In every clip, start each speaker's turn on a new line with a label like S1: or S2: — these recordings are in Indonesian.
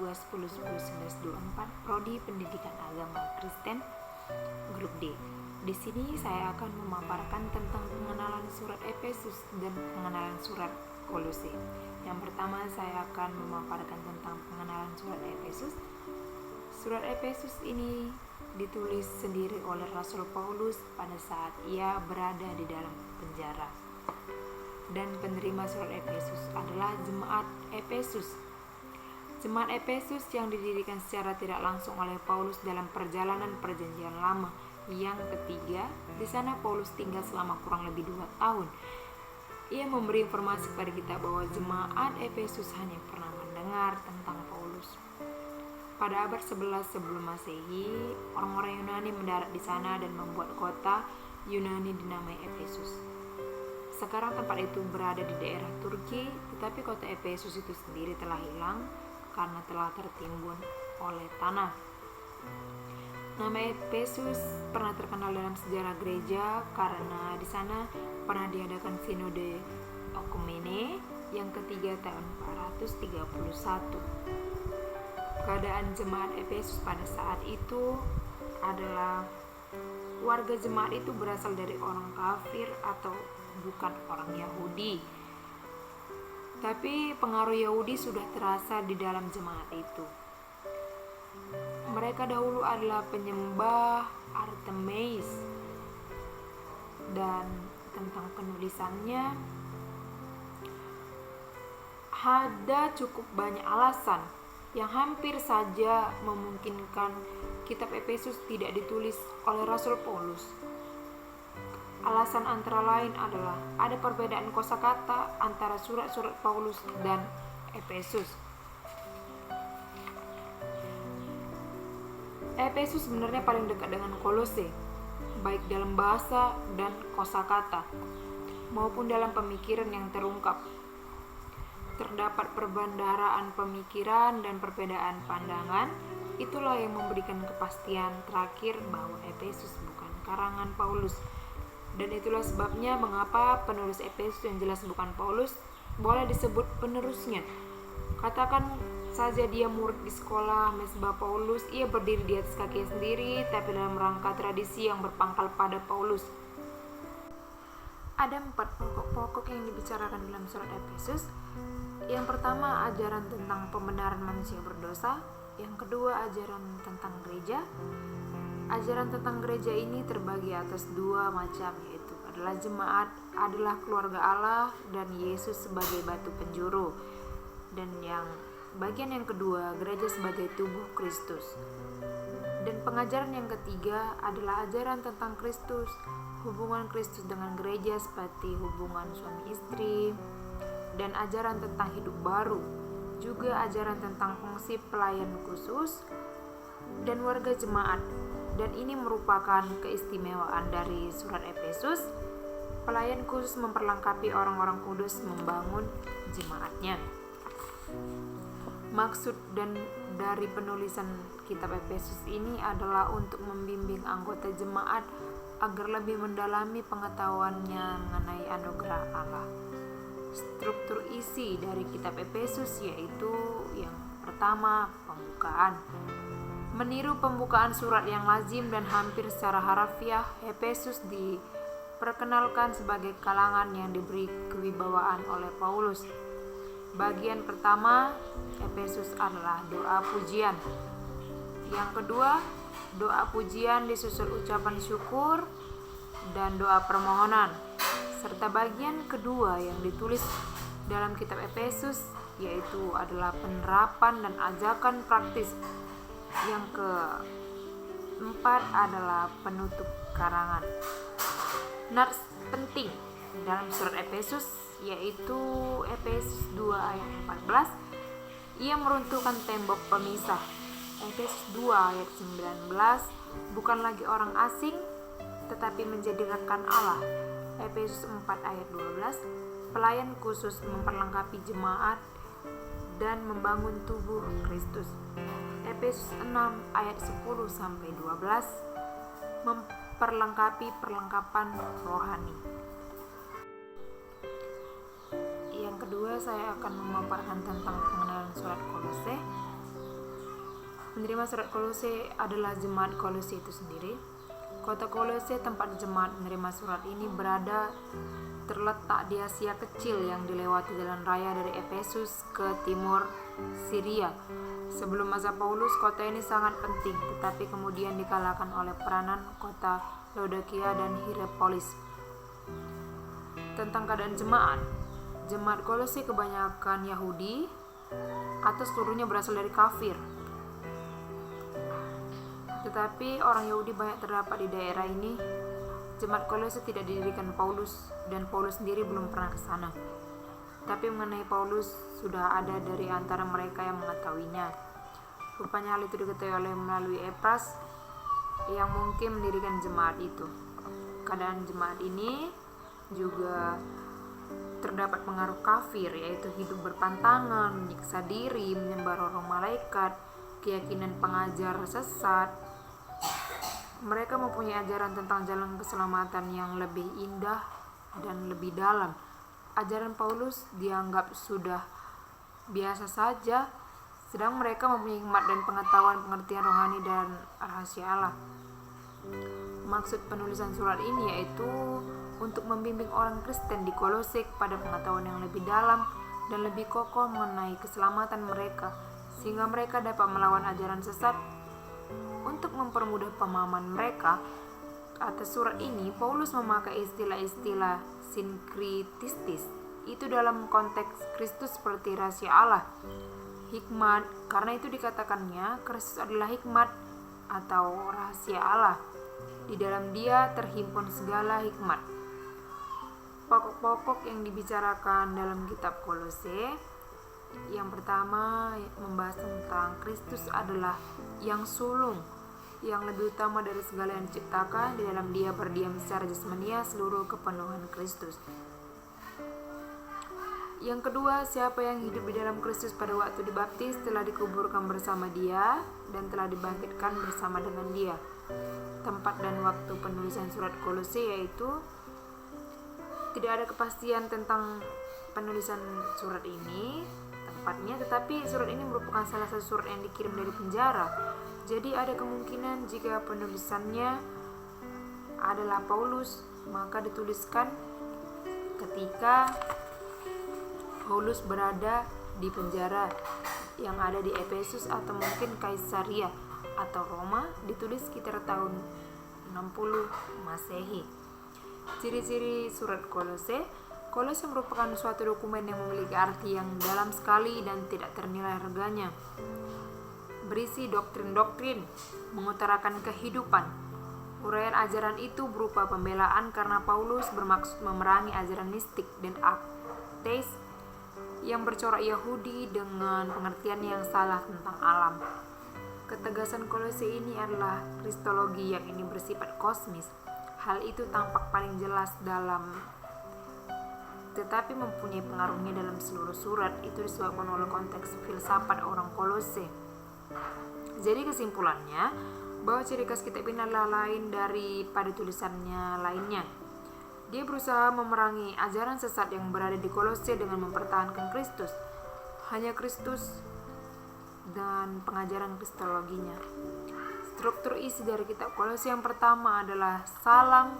S1: 22101124 Prodi Pendidikan Agama Kristen Grup D. Di sini saya akan memaparkan tentang pengenalan surat Efesus dan pengenalan surat Kolose. Yang pertama saya akan memaparkan tentang pengenalan surat Efesus. Surat Efesus ini ditulis sendiri oleh Rasul Paulus pada saat ia berada di dalam penjara. Dan penerima surat Efesus adalah jemaat Efesus. Jemaat Efesus yang didirikan secara tidak langsung oleh Paulus dalam perjalanan perjanjian lama yang ketiga. Di sana Paulus tinggal selama kurang lebih 2 tahun. Ia memberi informasi kepada kita bahwa jemaat Efesus hanya pernah mendengar tentang Paulus. Pada abad 11 sebelum Masehi, orang-orang Yunani mendarat di sana dan membuat kota Yunani dinamai Efesus. Sekarang tempat itu berada di daerah Turki, tetapi kota Efesus itu sendiri telah hilang karena telah tertimbun oleh tanah. Nama Efesus pernah terkenal dalam sejarah gereja karena di sana pernah diadakan Sinode Okumene yang ketiga tahun 431. Keadaan jemaat Efesus pada saat itu adalah warga jemaat itu berasal dari orang kafir atau bukan orang Yahudi. Tapi pengaruh Yahudi sudah terasa di dalam jemaat itu. Mereka dahulu adalah penyembah Artemis. Dan tentang penulisannya ada cukup banyak alasan yang hampir saja memungkinkan kitab Efesus tidak ditulis oleh Rasul Paulus. Alasan antara lain adalah ada perbedaan kosakata antara surat-surat Paulus dan Efesus. Efesus sebenarnya paling dekat dengan Kolose, baik dalam bahasa dan kosakata, maupun dalam pemikiran yang terungkap. Terdapat perbendaharaan pemikiran dan perbedaan pandangan, itulah yang memberikan kepastian terakhir bahwa Efesus bukan karangan Paulus. Dan itulah sebabnya mengapa penulis Efesus yang jelas bukan Paulus boleh disebut penerusnya. Katakan saja dia murid di sekolah mesbah Paulus, ia berdiri di atas kaki sendiri, tapi dalam rangka tradisi yang berpangkal pada Paulus. Ada 4 pokok-pokok yang dibicarakan dalam surat Efesus. Yang pertama, ajaran tentang pembenaran manusia berdosa. Yang kedua, ajaran tentang gereja. Ajaran tentang gereja ini terbagi atas 2 macam, yaitu adalah jemaat adalah keluarga Allah dan Yesus sebagai batu penjuru. Dan bagian yang kedua, gereja sebagai tubuh Kristus. Dan pengajaran yang ketiga adalah ajaran tentang Kristus, hubungan Kristus dengan gereja seperti hubungan suami istri, dan ajaran tentang hidup baru, juga ajaran tentang fungsi pelayan khusus dan warga jemaat. Dan ini merupakan keistimewaan dari surat Efesus. Pelayan khusus memperlengkapi orang-orang kudus membangun jemaatnya. Maksud dari penulisan kitab Efesus ini adalah untuk membimbing anggota jemaat agar lebih mendalami pengetahuannya mengenai anugerah Allah. Struktur isi dari kitab Efesus yaitu yang pertama, pembukaan. Meniru pembukaan surat yang lazim dan hampir secara harafiah, Efesus diperkenalkan sebagai kalangan yang diberi kewibawaan oleh Paulus. Bagian pertama, Efesus adalah doa pujian. Yang kedua, doa pujian disusul ucapan syukur dan doa permohonan. Serta bagian kedua yang ditulis dalam kitab Efesus yaitu adalah penerapan dan ajakan praktis. Yang keempat adalah penutup karangan. Nats penting dalam surat Efesus yaitu Efesus 2 ayat 14. Ia meruntuhkan tembok pemisah. Efesus 2 ayat 19, bukan lagi orang asing tetapi menjadi rekan Allah. Efesus 4 ayat 12, pelayan khusus memperlengkapi jemaat dan membangun tubuh Kristus. Efesus 6 ayat 10 sampai 12, memperlengkapi perlengkapan rohani. Yang kedua, saya akan memaparkan tentang pengenalan surat Kolose. Penerima surat Kolose adalah jemaat Kolose itu sendiri. Kota Kolose, tempat jemaat menerima surat ini berada, terletak di Asia Kecil yang dilewati jalan raya dari Efesus ke timur Syria. Sebelum masa Paulus, kota ini sangat penting, tetapi kemudian dikalahkan oleh peranan kota Laodikia dan Hierapolis. Tentang keadaan jemaat Kolose kebanyakan Yahudi atau seluruhnya berasal dari kafir. Tetapi orang Yahudi banyak terdapat di daerah ini. Jemaat Kolose tidak didirikan Paulus, dan Paulus sendiri belum pernah ke sana. Tapi mengenai Paulus, sudah ada dari antara mereka yang mengetahuinya. Rupanya hal itu diketahui melalui Epras yang mungkin mendirikan jemaat itu. Keadaan jemaat ini juga terdapat pengaruh kafir, yaitu hidup berpantangan, menyiksa diri, menyembah roh malaikat, keyakinan pengajar sesat. Mereka mempunyai ajaran tentang jalan keselamatan yang lebih indah dan lebih dalam. Ajaran Paulus dianggap sudah biasa saja, sedang mereka mempunyai hikmat dan pengetahuan pengertian rohani dan rahasia Allah. Maksud penulisan surat ini yaitu untuk membimbing orang Kristen di Kolose pada pengetahuan yang lebih dalam dan lebih kokoh mengenai keselamatan mereka, sehingga mereka dapat melawan ajaran sesat. Untuk mempermudah pemahaman mereka atas surat ini, Paulus memakai istilah-istilah sinkritistis. Itu dalam konteks Kristus seperti rahasia Allah, hikmat, karena itu dikatakannya Kristus adalah hikmat atau rahasia Allah. Di dalam Dia terhimpun segala hikmat. Pokok-pokok yang dibicarakan dalam kitab Kolose, yang pertama membahas tentang Kristus adalah yang sulung, yang lebih utama dari segala yang diciptakan. Di dalam Dia berdiam secara jasmania seluruh kepenuhan Kristus. Yang kedua, siapa yang hidup di dalam Kristus pada waktu dibaptis telah dikuburkan bersama Dia dan telah dibangkitkan bersama dengan Dia. Tempat dan waktu penulisan surat Kolose yaitu tidak ada kepastian tentang penulisan surat ini tempatnya, tetapi surat ini merupakan salah satu surat yang dikirim dari penjara. Jadi ada kemungkinan jika penulisannya adalah Paulus, maka dituliskan ketika Paulus berada di penjara yang ada di Efesus atau mungkin Kaisaria atau Roma, ditulis sekitar tahun 60 Masehi. Ciri-ciri surat Kolose. Kolose merupakan suatu dokumen yang memiliki arti yang dalam sekali dan tidak ternilai harganya. Berisi doktrin-doktrin, mengutarakan kehidupan. Uraian ajaran itu berupa pembelaan karena Paulus bermaksud memerangi ajaran mistik dan ateis yang bercorak Yahudi dengan pengertian yang salah tentang alam. Ketegasan Kolose ini adalah kristologi yang ini bersifat kosmis. Hal itu tampak paling jelas tetapi mempunyai pengaruhnya dalam seluruh surat. Itu disebabkan oleh konteks filsafat orang Kolose. Jadi kesimpulannya, bahwa ciri khas kitab ini adalah lain daripada tulisannya lainnya. Dia berusaha memerangi ajaran sesat yang berada di Kolose dengan mempertahankan Kristus. Hanya Kristus dan pengajaran kristologinya. Struktur isi dari kitab Kolose yang pertama adalah salam,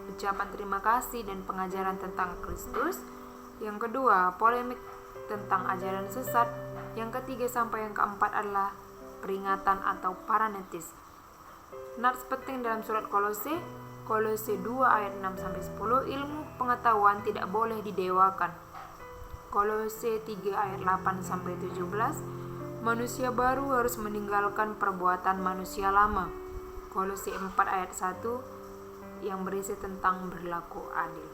S1: ucapan terima kasih dan pengajaran tentang Kristus. Yang kedua, polemik tentang ajaran sesat. Yang ketiga sampai yang keempat adalah peringatan atau paranetis. Nats penting dalam surat Kolose 2 ayat 6-10, ilmu pengetahuan tidak boleh didewakan. Kolose 3 ayat 8-17, manusia baru harus meninggalkan perbuatan manusia lama. Kolose 4 ayat 1 yang berisi tentang berlaku adil.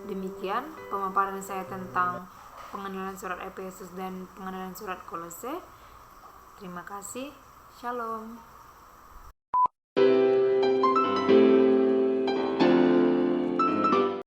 S1: Demikian pemaparan saya tentang pengenalan surat Efesus dan pengenalan surat Kolose. Terima kasih. Shalom.